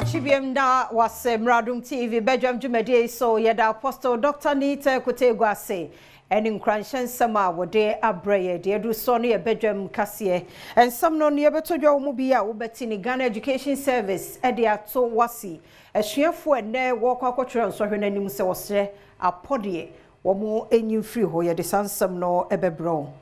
Chibiem was Adom TV, Badwam Jumede, so yada Apostle Dr. Nita Kutegwase, and in Cranshan Sama, were there a brayer, dear do Sonny a Badwam Cassie, and some no near to your Mubia, Ubetini Ghana Education Service, Edia to Wasi, a sheer for ne walk aquatrons, so her name was a podie, or more a new free hoya, the sun some no ebebro.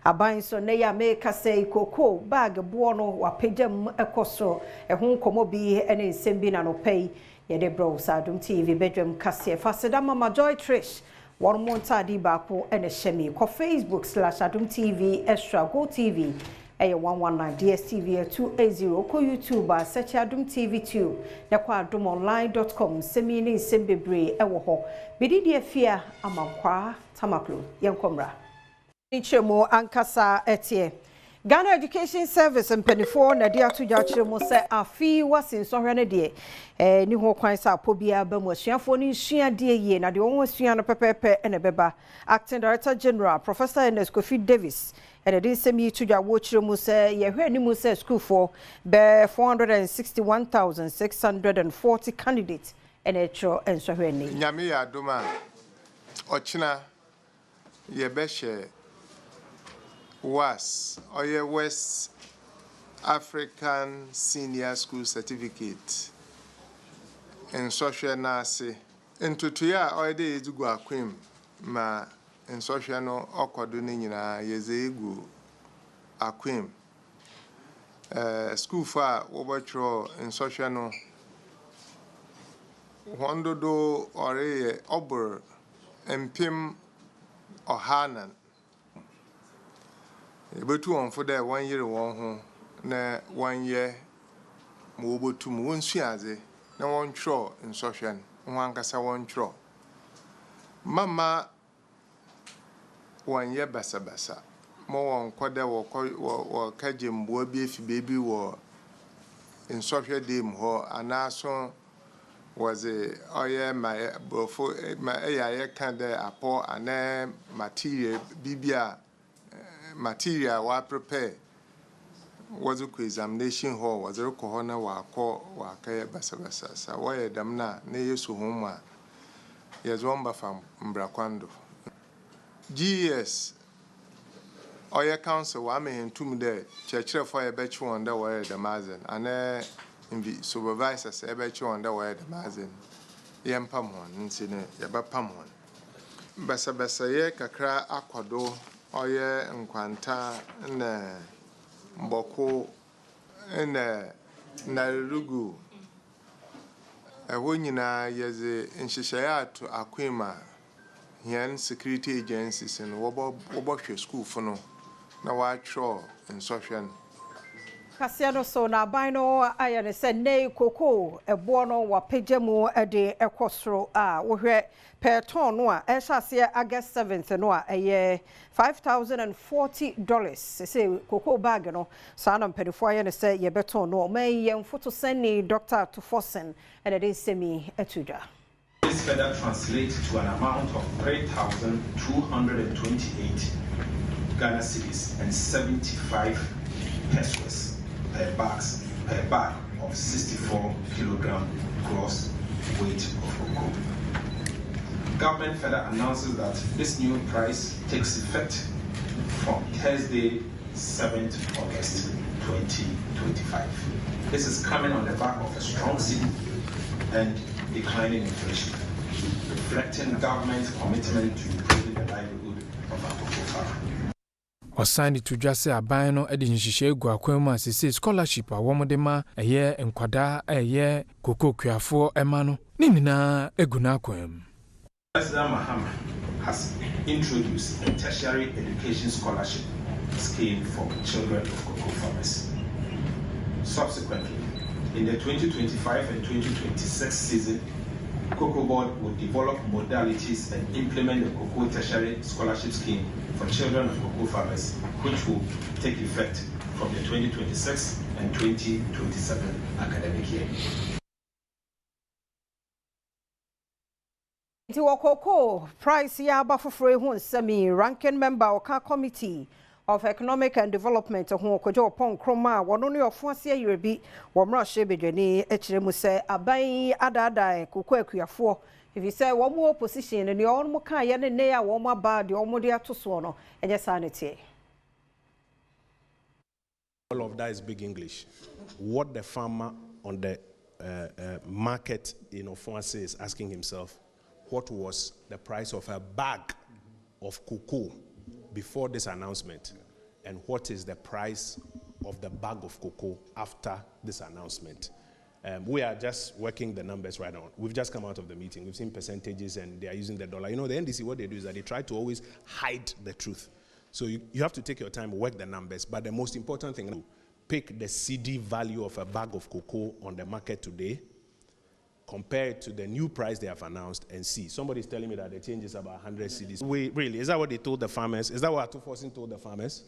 Aban so ne ya make say koko bag buono wa pejam ekoso ehun komo bi ene nsem na no pay ye de bro Adom TV Badwam kase faseda mama Joy Trish one monta di baako ene hyemi ko Facebook/Adom TV extra Gov't TV 119 DSTV 280 ko YouTube search Adom TV 2 na kwa adomonline.com semi ne nsem bebre ewo ho bididi afia amankwa tamaklo yenkomra Chemo ankasa etie Ghana Education Service and penifo na dia to jachemo se afi wasin so hwene de ni ho kwan sa pobia ba mu asuafo ni sua de ye na de won asua no pepepe ene beba Acting Director General Professor Ernest Kofi Davis and the semi to ja wo chiremu se ye hwe ni mu se school for be 461,640 candidates and echo and so hwene nyame ya doma ochina ye be she was West African Senior School Certificate in social nurse into tuya oide ezugu akwem ma in social no okodo ni nyina yeze egu akwem school for obotro in social no hondodo ore obor empim ohanan Ebetu on for that 1 year one home, na 1 year mobile to moon suaze, na one tro in social, one cassa one tro. Mamma 1 year bassa, more on quada or cajim will be if baby war in social dame ho, and also was a my before my AI can there a poor and material bibia. Material wa prepare was a examination hall was a corner wa call wa kaya basa sa why damna ne yesu homa yes one from Mbrakwando GS oya council wa me entum there church for a betch one that were the mazen and in the supervisors a betch one that were the mazen yam pamon nsine yaba pamon basa ye kakra akwado oye nkwanta na mboko na rugu ewo nyina yeze nhyehyaya ato akwema hian security agencies no wobo school fo no na wa tro nsofhwe Kasiano so na bino ayane se nei koko ebo no wa pejemu de ekosro wo hwe per ton no a ehase August 7th no a eye $5,040 say koko bag no sa na mpedifo ayane se ye beton no may ye photo send ni doctor to Fossen and it is semi etuja. This further translates to an amount of 3,228 Ghana cedis and 75 pesos per bag of 64 kilogram gross weight of cocoa. Government further announces that this new price takes effect from Thursday, 7th August 2025. This is coming on the back of a strong cedi and declining inflation, reflecting government's commitment to improving the livelihood of our cocoa farmers. Osani to just a bino edin shishe guakwema sisi scholarship a womodema a year and quada a year koko for emano ninina egunakwem. President Mahama has introduced a tertiary education scholarship scheme for children of cocoa farmers. Subsequently, in the 2025 and 2026 season, Cocoa Board will develop modalities and implement the cocoa tertiary scholarship scheme for children of cocoa farmers, which will take effect from the 2026 and 2027 academic year. Cocoa price ya bafufre hun semi ranking member oka committee of Economic and Development ho kojo pon kroma wono ne ofuase ayrebi wo mrahye bedwani ekire mu se aban adada kokọ akuafo if you say one more opposition and your own kan ye ne ya wo ma ba de omo de atoso no enye sanity. All of that is big English. What the farmer on the market in Ofuase is asking himself, what was the price of a bag of cocoa before this announcement? And what is the price of the bag of cocoa after this announcement? We are just working the numbers right now. We've just come out of the meeting. We've seen percentages and they are using the dollar. You know, the NDC, what they do is that they try to always hide the truth. So you have to take your time, work the numbers. But the most important thing, pick the CD value of a bag of cocoa on the market today, compare it to the new price they have announced, and see. Somebody's telling me that the change is about 100 CDs. Really, is that what they told the farmers? Is that what Atuforsin told the farmers?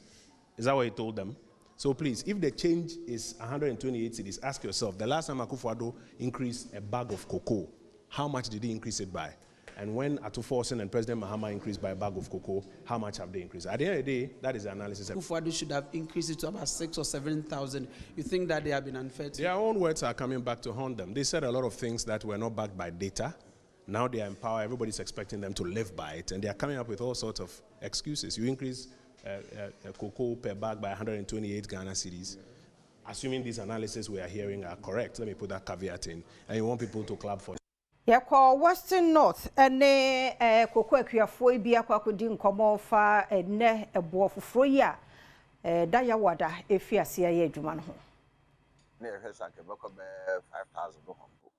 Is that what he told them? So please, if the change is 128 CDs, ask yourself, the last time Akufo-Addo increased a bag of cocoa, how much did he increase it by? And when Atuforsin and President Mahama increased by a bag of cocoa, how much have they increased? At the end of the day, that is the analysis. Akufo-Addo should have increased it to about 6,000 or 7,000. You think that they have been unfair to their own words are coming back to haunt them. They said a lot of things that were not backed by data. Now they are in power. Everybody's expecting them to live by it. And they are coming up with all sorts of excuses. You increase cocoa per bag by 128 Ghana cedis. Assuming these analyses we are hearing are correct, let me put that caveat in. And you want people to clap for it. Ya kwa Western North ene kokọ akuafo bi akwakodi nkomo fa ene ebo foforo ya da ya wada efiase ya adwuma no ho na ehwesa ke beko be 5,000 do hombo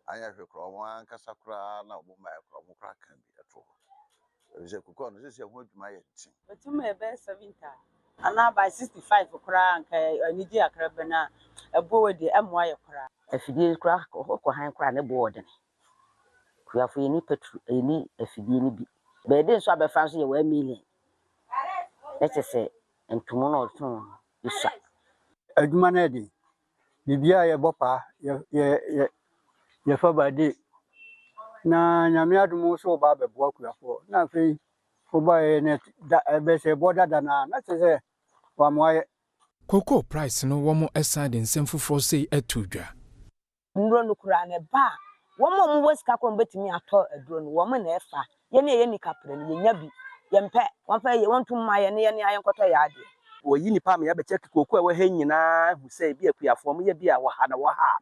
anya hwe kro mo ankasa kra na obo mai kro mo kra kan bi eto je kokọ no se ho adwuma ye tin betum ebe 70 ana by 65 kra anka aniji akrabe na ebo we de emo aye kra afidie kra ko han kra ne bo odene kuafo ni petru eni afidie ni bi be de so abefa so ye 1 million let's say entumo no tun isa adwuma na de bibia ye bopa ye fa bade na nyame adumo so ba bebo kuafo na fe fo ba ye ne da be se boda da na se wa moye cocoa price no wo mo aside nsem foforo sei atudwa nro no kura ne ba womo wesika ko betimi ato aduro no womo na efa ye na ye ni kapre no nya bi ye mpe wonfa ye wontum ma ye ne ye ayenkoto ya ade oyi nipa me ya be check koko e we ha nyina hu sei bi akuafo mo ye bi a wo ha na wo ha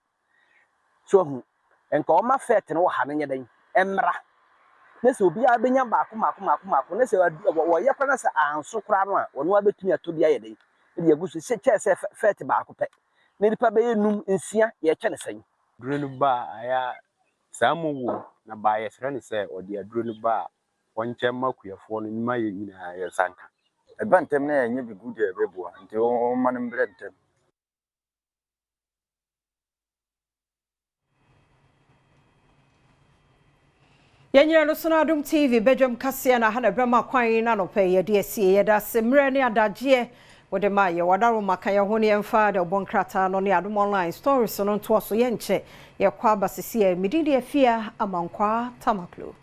so hu enka o ma fet no wo ha no nye den emra na se obi a benya baako na se wo ye kwana se anso kra no a wono abetumi ato bia ye den e de agusu se che se fet baako pe na nipa be enum nsia ye che ne sen drone ba aya samu na ba ye sere ne se odi drone ba wonche makuafo no nyima ye nyina ye sanka ebantem na enye bi good e beboa nti o manem brentem Yanyira no so na Adom TV Badwam kase na ha na brama kwan na no pe ye de asie ye da semre ne adagye wode ma ye wadaro maka ye ho ne emfa de obonkrata no ne Adom online stories no to so ye nche ye kwa basisi e mididi afia amankwa tamaklo